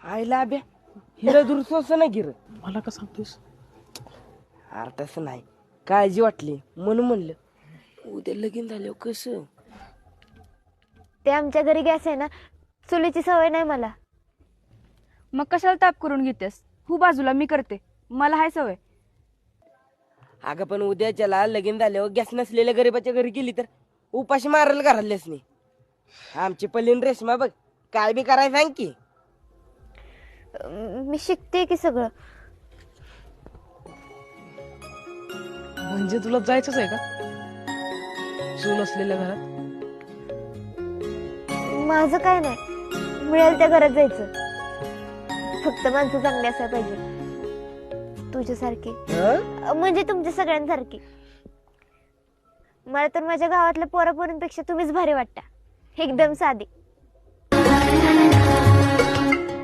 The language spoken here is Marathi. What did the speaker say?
आईला अभ्या हिला दुरसोस ना गिर. मला का सांगतोस? अरे तसं नाही, काळजी वाटली म्हणून म्हणलं उद्या लगीन झाल्यावर कसं. ते आमच्या घरी गॅस आहे ना, चुलीची सवय नाही मला. मग कशाला ताप करून घेतेस? हो बाजूला, मी करते, मला हाय सवय. अगं पण उद्याच्याला लगीन झाल्यावर गॅस नसलेल्या गरीबाच्या घरी गेली तर उपाशी मारायला घरातलेच नाही. आमची पलीन रेशमा बघ, काय बी करायला सांग की. मी शिकते की सगळं. म्हणजे तुला जायचंच आहे का चूल असलेल्या घरात? माझं काय नाही, मिळेल त्या घरात जायचं. फक्त माणसं चांगली असायला पाहिजे, तुझ्यासारखी, म्हणजे तुमच्या सगळ्यांसारखी. मला तर माझ्या गावातल्या पोरापोरींपेक्षा तुम्हीच भारी वाटता, एकदम साधी.